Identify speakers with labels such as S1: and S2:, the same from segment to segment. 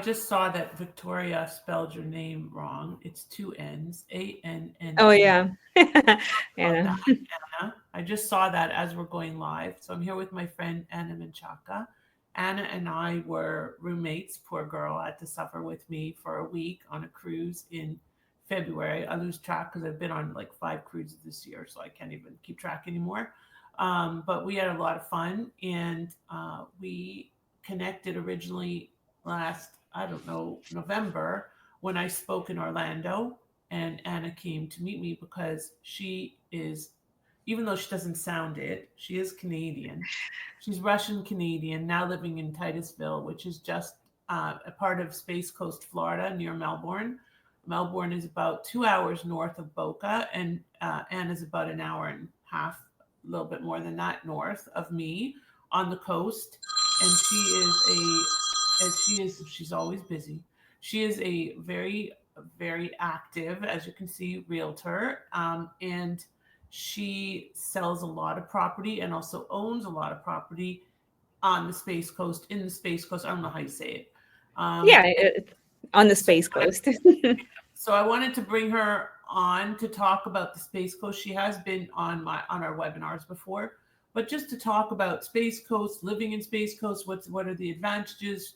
S1: just saw that Victoria spelled your name wrong. It's two N's,
S2: Oh
S1: Anne.
S2: yeah.
S1: About
S2: Yeah.
S1: that, Anna. I just saw that as we're going live. So I'm here with my friend Anna Menchaha. Anna and I were roommates. Poor girl had to suffer with me for a week on a cruise in February. I lose track because I've been on like 5 cruises this year, so I can't even keep track anymore. But we had a lot of fun, and we connected originally last, I don't know, November when I spoke in Orlando, and Anna came to meet me because she is, even though she doesn't sound it, she is Canadian. She's Russian Canadian, now living in Titusville, which is just a part of Space Coast, Florida, near Melbourne. Melbourne is about 2 hours north of Boca, and Anna's about an hour and a half, a little bit more than that, north of me on the coast. And she's always busy. She is a very active, as you can see, realtor, and she sells a lot of property and also owns a lot of property on the Space Coast, in the Space Coast. I don't know how you say it.
S2: Yeah,
S1: And
S2: on the
S1: so
S2: Space Coast.
S1: so I wanted to bring her on to talk about the Space Coast. She has been on our webinars before, but just to talk about Space Coast, living in Space Coast, what are the advantages,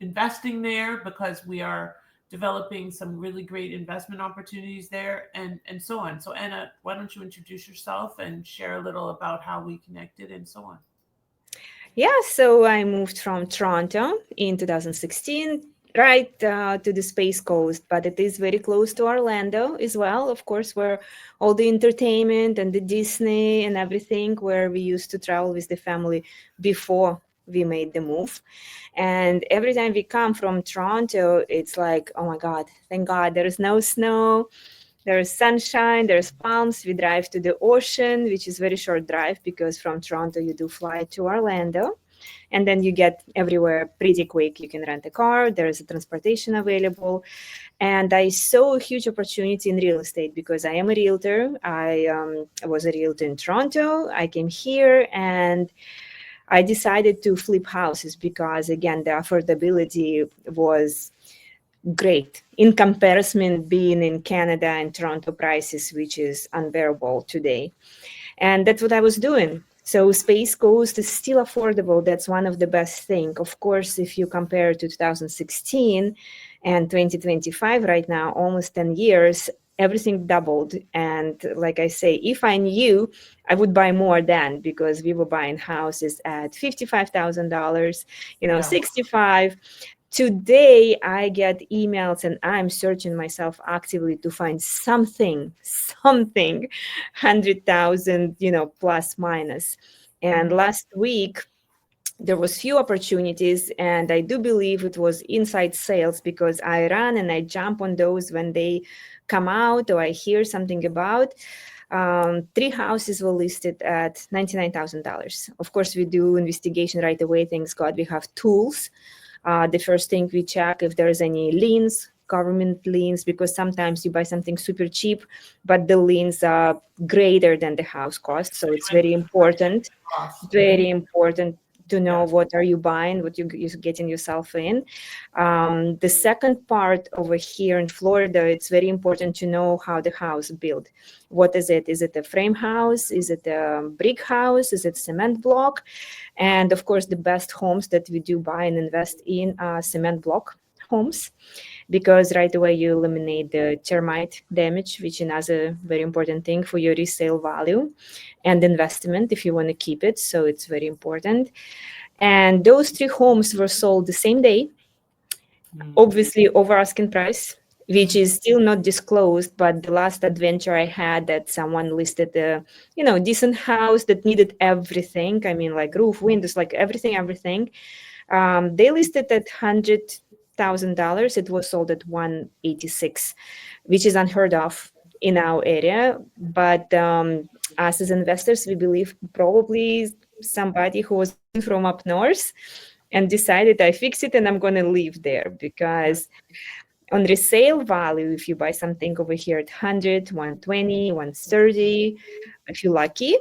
S1: investing there, because we are developing some really great investment opportunities there, and so on. So Anna, why don't you introduce yourself and share a little about how we connected and so on.
S2: Yeah, so I moved from Toronto in 2016, right to the Space Coast, but it is very close to Orlando as well, of course, where all the entertainment and the Disney and everything, where we used to travel with the family before we made the move. And every time we come from Toronto, it's like, oh my God, thank God there is no snow. There's sunshine, there's palms. We drive to the ocean, which is very short drive because from Toronto you do fly to Orlando, and then you get everywhere pretty quick. You can rent a car, there's a transportation available. And I saw a huge opportunity in real estate because I am a realtor. I was a realtor in Toronto. I came here and I decided to flip houses because, again, the affordability was great in comparison being in Canada and Toronto prices, which is unbearable today. And that's what I was doing. So Space Coast is still affordable. That's one of the best thing. Of course, if you compare to 2016 and 2025 right now, almost 10 years, everything doubled. And like I say, if I knew, I would buy more then because we were buying houses at $55,000,
S1: Yeah.
S2: 65. Today I get emails and I'm searching myself actively to find something 100,000, plus minus. And
S1: Mhm.
S2: last week there was few opportunities, and I do believe it was inside sales because I run and I jump on those when they come out or I hear something about. Three houses were listed at $99,000. Of course, we do investigation right away. Thanks God we have tools. The first thing we check if there's any liens, government liens, because sometimes you buy something super cheap, but the liens are greater than the house cost. So it's very important,
S1: Cost.
S2: very important to know
S1: Yeah.
S2: what are you buying, what you're getting yourself in. The second part over here in Florida, it's very important to know how the house built. What is it? Is it a frame house? Is it a brick house? Is it cement block? And of course, the best homes that we do buy and invest in are cement block homes, because right away you eliminate the termite damage, which is another very important thing for your resale value and investment if you want to keep it. So it's very important. And those three homes were sold the same day,
S1: Mm.
S2: obviously over asking price, which is still not disclosed. But the last adventure I had, that someone listed a decent house that needed everything. I mean, like roof, windows, like everything. They listed at $100,000. It was sold at 186, which is unheard of in our area. But us as investors, we believe probably somebody who was moving from up north and decided I fix it and I'm going to live there,
S1: Yeah.
S2: because on resale value, if you buy something over here at 100, 120, 130, if you're lucky,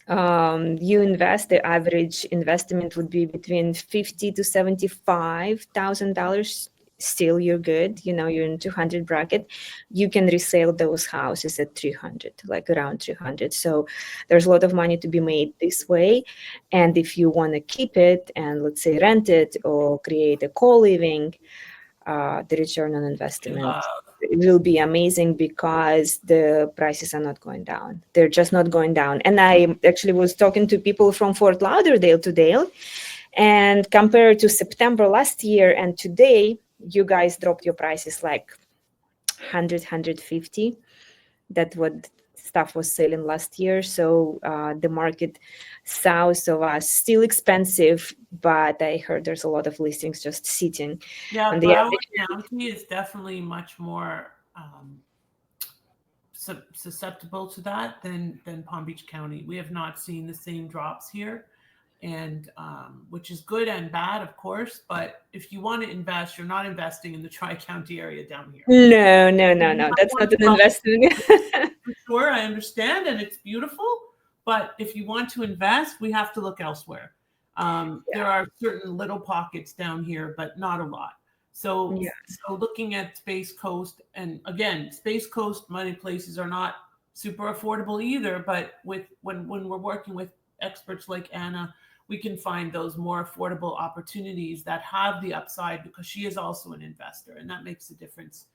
S2: You invest, the average investment would be between 50 to $75,000. Still, you're good. You're in 200 bracket. You can resell those houses at 300, like around 300. So there's a lot of money to be made this way. And if you want to keep it and let's say rent it or create a co-living, the return on
S1: I
S2: investment
S1: love.
S2: will be amazing because the prices are not going down. They're just not going down. And I actually was talking to people from Fort Lauderdale today, and compared to September last year and today, you guys dropped your prices like 100, That what stuff was selling last year. So the market south of us still expensive, but I heard there's a lot of listings just sitting
S1: Yeah,
S2: on the
S1: Broward
S2: average.
S1: County is definitely much more susceptible to that than Palm Beach County. We have not seen the same drops here, and which is good and bad, of course. But if you want to invest, you're not investing in the Tri County area down here.
S2: No, no,
S1: If
S2: no,
S1: you
S2: no.
S1: have
S2: That's
S1: one
S2: not an
S1: house,
S2: investment.
S1: for sure, I understand, and it's beautiful. But if you want to invest, we have to look elsewhere. There are certain little pockets down here, but not a lot. So,
S2: Yeah.
S1: so looking at Space Coast, and again, Space Coast money places are not super affordable either. But when we're working with experts like Anna, we can find those more affordable opportunities that have the upside because she is also an investor, and that makes a difference.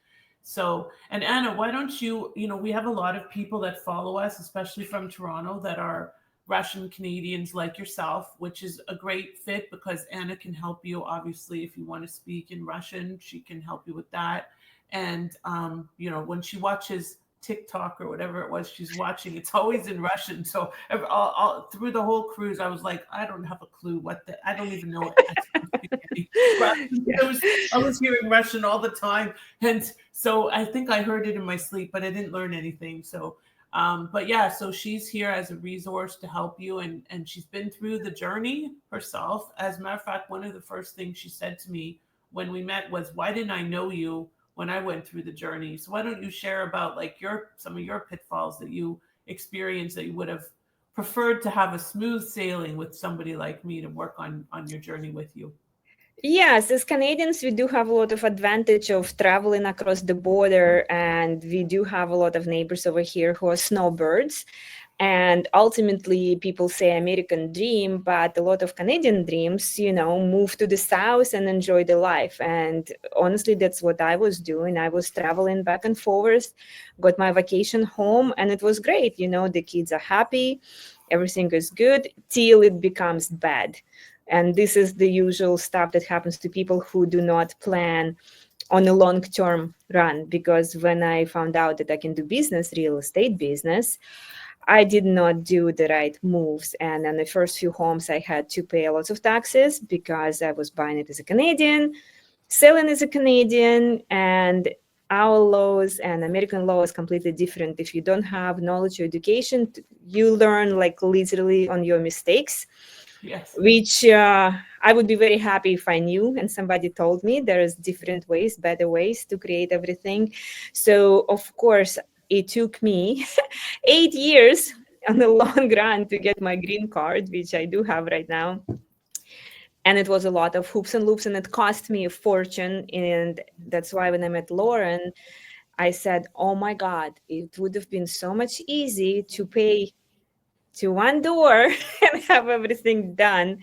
S1: So, and Anna, why don't you, we have a lot of people that follow us, especially from Toronto, that are Russian Canadians like yourself, which is a great fit because Anna can help you. Obviously, if you want to speak in Russian, she can help you with that. And, when she watches TikTok or whatever it was she's watching, it's always in Russian. So through the whole cruise, I was like, I don't have a clue I don't even know I don't speak any Russian.
S2: Yeah.
S1: I was hearing Russian all the time, and so I think I heard it in my sleep, but I didn't learn anything. So, but yeah, so she's here as a resource to help you, and she's been through the journey herself. As a matter of fact, one of the first things she said to me when we met was, "Why didn't I know you when I went through the journey?" So why don't you share about like your some of your pitfalls that you experienced that you would have preferred to have a smooth sailing with somebody like me to work on your journey with you?
S2: Yes, as Canadians, we do have a lot of advantage of traveling across the border, and we do have a lot of neighbors over here who are snowbirds. And ultimately, people say American dream, but a lot of Canadian dreams, move to the south and enjoy the life. And honestly, that's what I was doing. I was traveling back and forth, got my vacation home, and it was great. The kids are happy, everything is good till it becomes bad. And this is the usual stuff that happens to people who do not plan on a long term run. Because when I found out that I can do business, real estate business, I did not do the right moves. And in the first few homes, I had to pay a lot of taxes because I was buying it as a Canadian, selling as a Canadian, and our laws and American law is completely different. If you don't have knowledge or education, you learn like literally on your mistakes,
S1: Yes.
S2: which I would be very happy if I knew and somebody told me there's different ways, better ways to create everything. So of course, it took me 8 years on the long run to get my green card, which I do have right now. And it was a lot of hoops and loops, and it cost me a fortune. And that's why when I met Lauren, I said, oh my God, it would have been so much easy to pay to one door and have everything done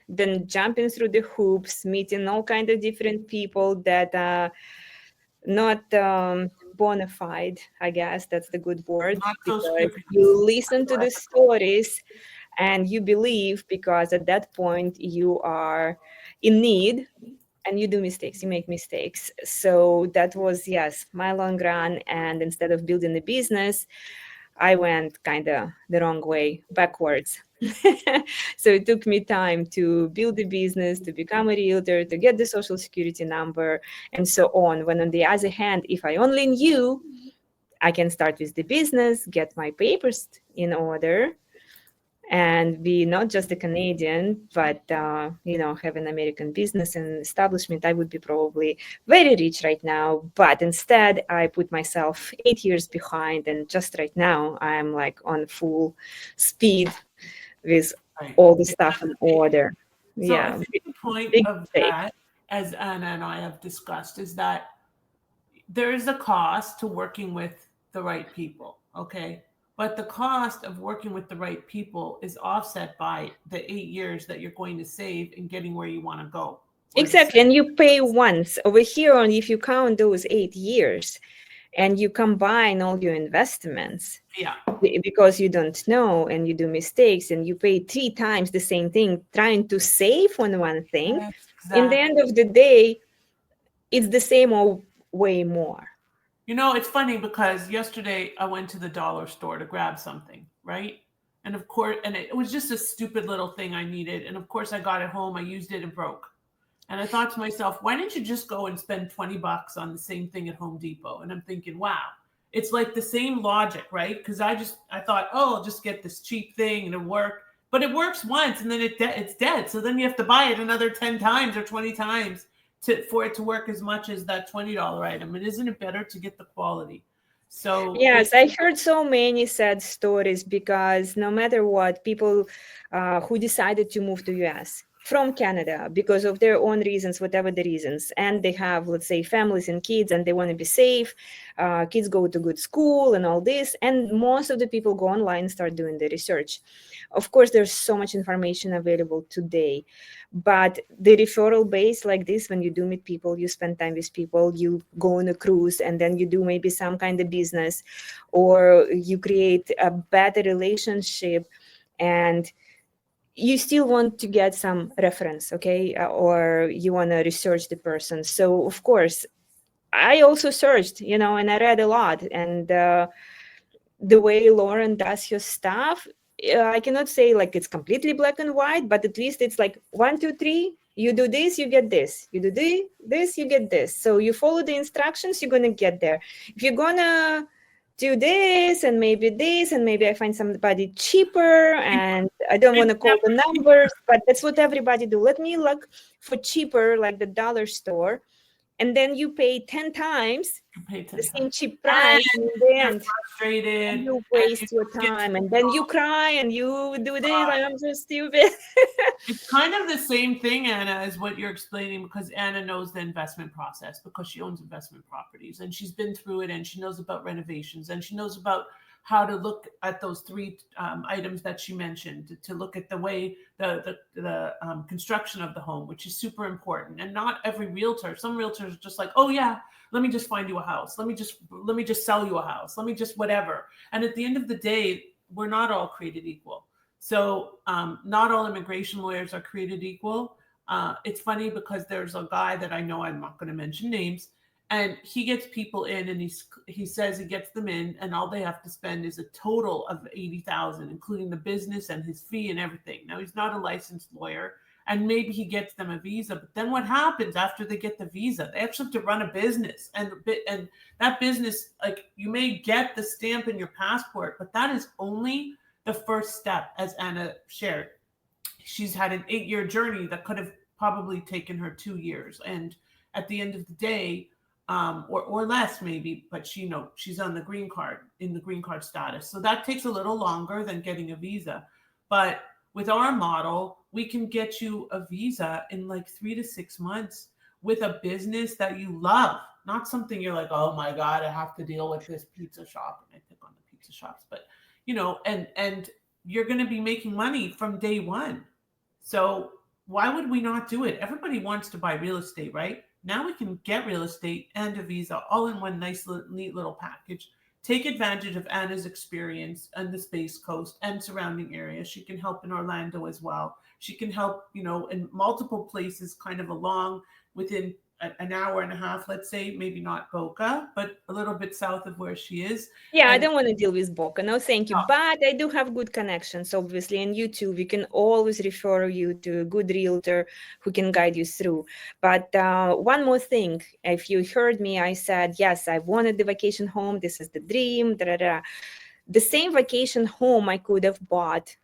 S2: than jumping through the hoops, meeting all kind of different people that are not bona fide. I guess that's the good word,
S1: Not so
S2: because
S1: scrupulous.
S2: you listen to the stories and you believe, because at that point you are in need and you do mistakes, you make mistakes. So that was, yes, my long run. And instead of building a business, I went kind of the wrong way, backwards. So it took me time to build the business, to become a realtor, to get the social security number, and so on. When on the other hand, if I only knew, I can start with the business, get my papers in order, and be not just a Canadian, but have an American business and establishment, I would be probably very rich right now. But instead, I put myself 8 years behind, and just right now, I'm like on full speed with
S1: Right.
S2: all the stuff in
S1: Exactly.
S2: order.
S1: So I
S2: Yeah,
S1: think the point
S2: big
S1: of
S2: mistake.
S1: that, as Anna and I have discussed, is that there is a cost to working with the right people. Okay. But the cost of working with the right people is offset by the 8 years that you're going to save in getting where you want to go, or the
S2: Exactly, and you pay once over here. And if you count those 8 years, and you combine all your investments,
S1: yeah,
S2: because you don't know and you do mistakes and you pay 3 times the same thing trying to save on one thing, in the end
S1: exactly.
S2: of the day, it's the same or way more.
S1: It's funny because yesterday I went to the dollar store to grab something, right? And of course, and it was just a stupid little thing I needed. And of course, I got it home, I used it, and broke. And I thought to myself, why didn't you just go and spend $20 on the same thing at Home Depot? And I'm thinking, wow, it's like the same logic, right? Because I thought, oh, I'll just get this cheap thing and it'll work. But it works once and then it's dead. So then you have to buy it another 10 times or 20 times for it to work as much as that $20 item. And isn't it better to get the quality? So
S2: Yes,
S1: it's
S2: I heard so many sad stories because no matter what, people who decided to move to US from Canada because of their own reasons, whatever the reasons, and they have, let's say, families and kids, and they want to be safe. Kids go to good school and all this, and most of the people go online and start doing the research. Of course, there's so much information available today, but the referral base like this, when you do meet people, you spend time with people, you go on a cruise, and then you do maybe some kind of business, or you create a better relationship, and you still want to get some reference, okay, or you want to research the person. So of course, I also searched, and I read a lot, and the way Lauren does her stuff, I cannot say like it's completely black and white, but at least it's like 1, 2, 3. You do this, you get this. You do this, you get this. So you follow the instructions, you're gonna get there. If you're gonna do this, and maybe I find somebody cheaper, and I don't want to call the numbers, but that's what everybody do. Let me look for cheaper, like the dollar store, and then you pay 10 times
S1: you pay
S2: the
S1: 10
S2: same
S1: times.
S2: cheap
S1: And
S2: price, and in the
S1: you're
S2: end and
S1: frustrated
S2: you
S1: and you
S2: waste your
S1: don't get to
S2: time, and then you cry and you do this,
S1: try.
S2: I'm so stupid.
S1: It's kind of the same thing, Anna, as what you're explaining, because Anna knows the investment process because she owns investment properties and she's been through it and she knows about renovations and she knows about how to look at those three items that she mentioned, to look at the way the construction of the home, which is super important. And not every realtor, some realtors are just like, oh yeah, let me just find you a house. Let me just sell you a house. Let me just whatever. And at the end of the day, we're not all created equal. So not all immigration lawyers are created equal. It's funny because there's a guy that I know, I'm not going to mention names, and he gets people in, and he says he gets them in, and all they have to spend is a total of 80,000, including the business and his fee and everything. Now he's not a licensed lawyer, and maybe he gets them a visa, but then what happens after they get the visa? They actually have to run a business, and that business, like, you may get the stamp in your passport, but that is only the first step, as Anna shared. She's had an 8 year journey that could have probably taken her 2 years. And at the end of the day, or less maybe, but she's on the green card, in the green card status. So that takes a little longer than getting a visa. But with our model, we can get you a visa in like 3 to 6 months with a business that you love, not something you're like, oh my God, I have to deal with this pizza shop. And I pick on the pizza shops, but and you're going to be making money from day one. So why would we not do it? Everybody wants to buy real estate, right? Now we can get real estate and a visa all in one nice, neat little package. Take advantage of Anna's experience on the Space Coast and surrounding areas. She can help in Orlando as well. She can help, in multiple places, kind of along within an hour and a half, let's say, maybe not Boca, but a little bit south of where she is.
S2: Yeah, I
S1: And
S2: don't want to deal with Boca. No, thank you. But I do have good connections, obviously, and you too. We can always refer you to a good realtor who can guide you through. But one more thing, if you heard me, I said, yes, I wanted the vacation home. This is the dream. Da, da, da. The same vacation home I could have bought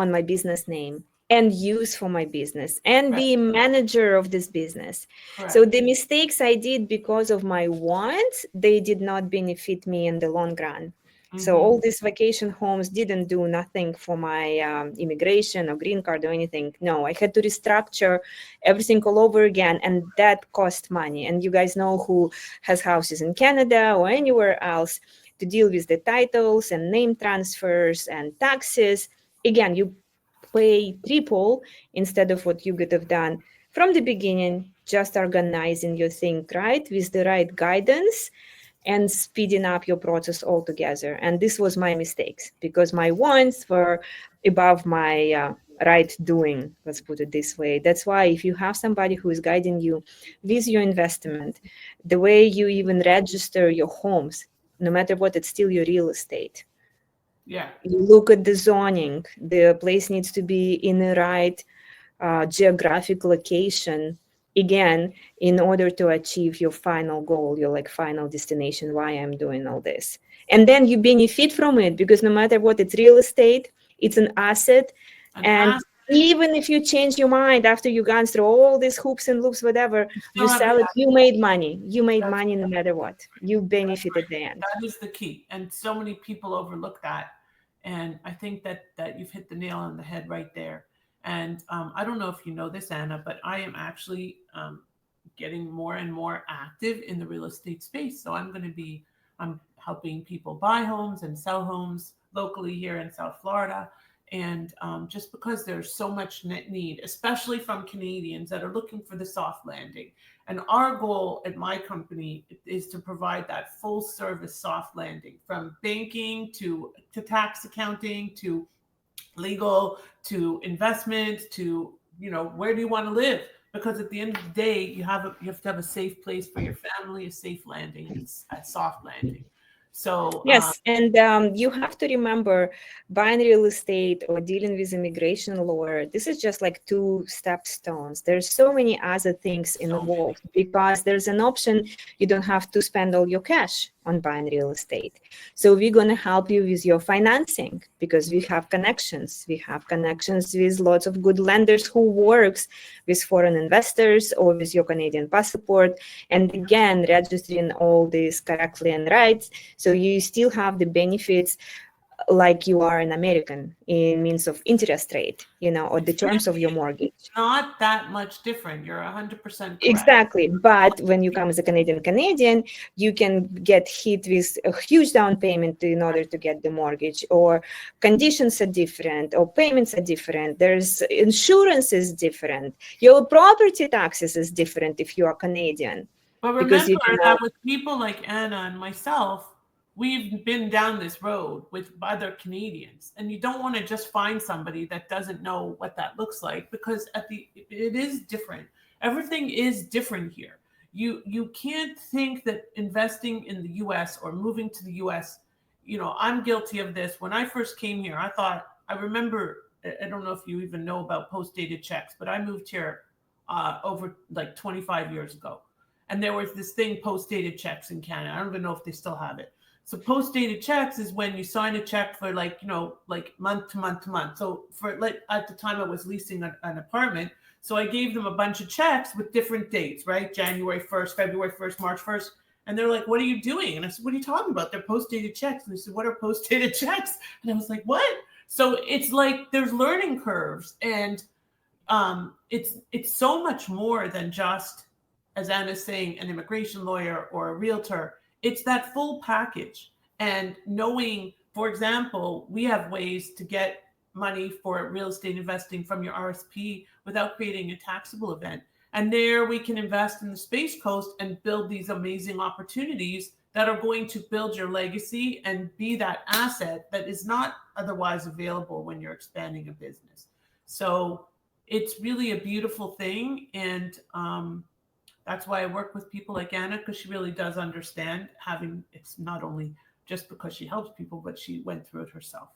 S2: on my business name and use for my business and
S1: Right.
S2: be manager of this business. So
S1: Correct.
S2: the mistakes I did because of my wants, they did not benefit me in the long run. So
S1: Mm-hmm.
S2: all these vacation homes didn't do nothing for my immigration or green card or anything. No, I had to restructure everything all over again, and that cost money. And you guys know who has houses in Canada or anywhere else to deal with the titles and name transfers and taxes. Again, you pay triple instead of what you could have done from the beginning, just organizing your thing right with the right guidance and speeding up your process altogether. And this was my mistakes because my wants were above my right doing, let's put it this way. That's why if you have somebody who is guiding you with your investment, the way you even register your homes, no matter what, it's still your real estate.
S1: Yeah.
S2: You look at the zoning, the place needs to be in the right geographic location, again, in order to achieve your final goal, your like final destination, why I'm doing all this. And then you benefit from it because no matter what, it's real estate, it's an asset.
S1: An
S2: And
S1: asset.
S2: even if you change your mind after you've gone through all these hoops and loops, whatever,
S1: You
S2: you
S1: still have the
S2: sell it,
S1: asset.
S2: you made money. You made
S1: That's
S2: money no matter what. You
S1: That's
S2: benefit at
S1: right.
S2: the end.
S1: That is the key. And so many people overlook that. And I think that you've hit the nail on the head right there. And I don't know if you know this, Anna, but I am actually getting more and more active in the real estate space. So I'm helping people buy homes and sell homes locally here in South Florida. And just because there's so much net need, especially from Canadians that are looking for the soft landing. And our goal at my company is to provide that full service soft landing from banking to tax accounting to legal to investment to where do you want to live, because at the end of the day you have to have a safe place for your family, a safe landing, and a soft landing. So
S2: Yes, and you have to remember buying real estate or dealing with immigration lawyer. This is just like two stepstones. There's so many other things
S1: so many.
S2: involved because there's an option you don't have to spend all your cash on buying real estate. So we're going to help you with your financing because we have connections. We have connections with lots of good lenders who works with foreign investors or with your Canadian passport. And again, registering all this correctly and right, so you still have the benefits like you are an American in means of interest rate, or the
S1: It's
S2: terms of your mortgage.
S1: not that much different. You're 100% correct.
S2: Exactly. But when you come as a Canadian, you can get hit with a huge down payment in order to get the mortgage, or conditions are different, or payments are different. There's insurance is different. Your property taxes is different if you are Canadian
S1: But
S2: because
S1: remember
S2: you do
S1: that
S2: not.
S1: with people like Anna and myself, we've been down this road with other Canadians. And you don't want to just find somebody that doesn't know what that looks like, because it is different. Everything is different here. You can't think that investing in the US or moving to the US, I'm guilty of this. When I first came here, I remember, I don't know if you even know about post dated checks, but I moved here over like 25 years ago, and there was this thing, post dated checks in Canada. I don't even know if they still have it. So post dated checks is when you sign a check for like month to month to month. So for like at the time I was leasing an apartment, so I gave them a bunch of checks with different dates, right? January 1st, February 1st, March 1st. And they're like, "What are you doing?" And I said, "What are you talking about? They're post dated checks." And they said, "What are post dated checks?" And I was like, "What?" So it's like there's learning curves, and it's so much more than just, as Anna's saying, an immigration lawyer or a realtor. It's that full package. And knowing, for example, we have ways to get money for real estate investing from your RSP without creating a taxable event. And there we can invest in the Space Coast and build these amazing opportunities that are going to build your legacy and be that asset that is not otherwise available when you're expanding a business. So it's really a beautiful thing. And that's why I work with people like Anna, because she really does understand having, it's not only just because she helps people, but she went through it herself.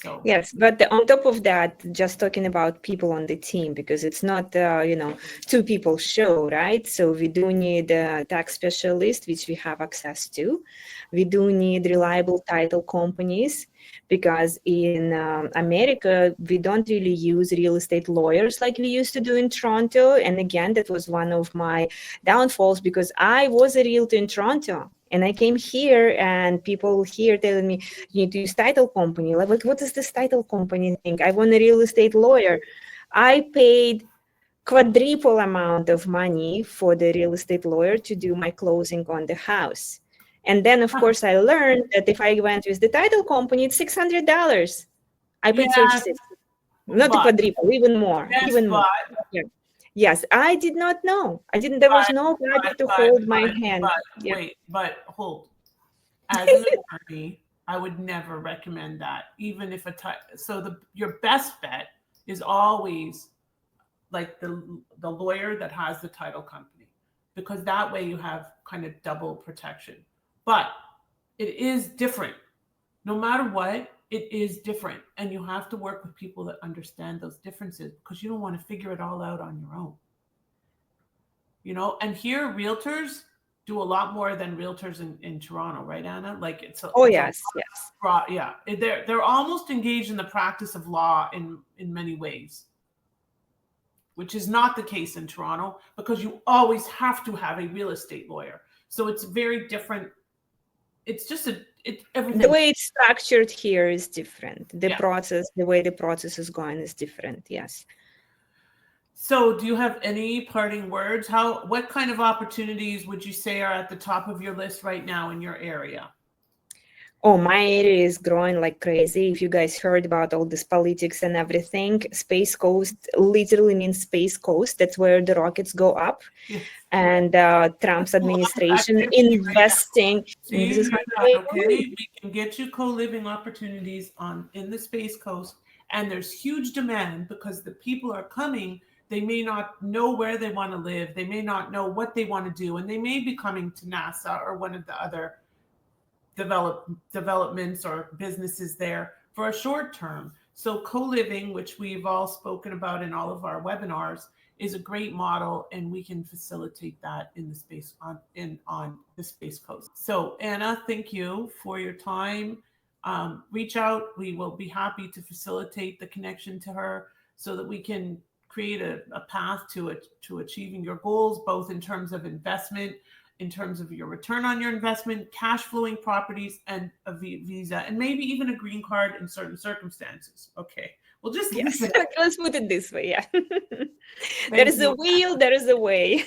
S1: So
S2: Yes, but on top of that, just talking about people on the team, because it's not, two people show, right? So we do need a tax specialist, which we have access to. We do need reliable title companies, because in America, we don't really use real estate lawyers like we used to do in Toronto. And again, that was one of my downfalls, because I was a realtor in Toronto. And I came here and people here telling me, you need to use title company. Like, what is this title company thing? I want a real estate lawyer. I paid quadruple amount of money for the real estate lawyer to do my closing on the house. And then, of course, I learned that if I went with the title company, it's $600. I paid
S1: yes,
S2: 36, not the
S1: but
S2: quadruple, even more,
S1: yes,
S2: even more. Yeah. Yes, I did not know. I didn't. There was
S1: but
S2: nobody
S1: but
S2: to
S1: but
S2: hold my
S1: but
S2: hand.
S1: but
S2: Yeah.
S1: wait, but hold. As an attorney, I would never recommend that. Even if so the your best bet is always like the lawyer that has the title company, because that way you have kind of double protection. But it is different. No matter what, it is different, and you have to work with people that understand those differences, because you don't want to figure it all out on your own. And here realtors do a lot more than realtors in Toronto, right, Anna? Like
S2: Oh,
S1: it's a
S2: yes, yes.
S1: yeah, they're almost engaged in the practice of law in many ways, which is not the case in Toronto, because you always have to have a real estate lawyer. So it's very different. It's just it's
S2: The
S1: everything.
S2: way it's structured here is different.
S1: Yeah.
S2: The way the process is going is different. Yes.
S1: So do you have any parting words? What kind of opportunities would you say are at the top of your list right now in your area?
S2: Oh, my area is growing like crazy. If you guys heard about all this politics and everything, Space Coast literally means Space Coast. That's where the rockets go up.
S1: Yes.
S2: And Trump's
S1: A lot of
S2: administration
S1: activity right now.
S2: investing in
S1: See,
S2: this is
S1: hear that,
S2: highway.
S1: okay? We can get you co-living opportunities in the Space Coast, and there's huge demand because the people are coming. They may not know where they want to live. They may not know what they want to do, and they may be coming to NASA or one of the other developments or businesses there for a short term. So co-living, which we've all spoken about in all of our webinars, is a great model, and we can facilitate that in the space on the Space Coast. So Anna, thank you for your time. Reach out. We will be happy to facilitate the connection to her so that we can create a path to achieving your goals, both in terms of investment, in terms of your return on your investment, cash flowing properties, and a visa, and maybe even a green card in certain circumstances. Okay, we'll just
S2: Yes,
S1: leave it.
S2: let's put it this way. Yeah. There
S1: Thank
S2: is a
S1: you.
S2: wheel, there is a way.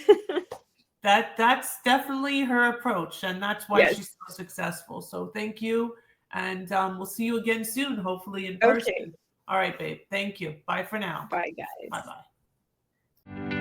S1: That's definitely her approach, and that's why
S2: Yes.
S1: she's so successful. So thank you, and we'll see you again soon, hopefully in
S2: Okay.
S1: person. All right, babe. Thank you. Bye for now.
S2: Bye,
S1: Bye
S2: guys.
S1: bye.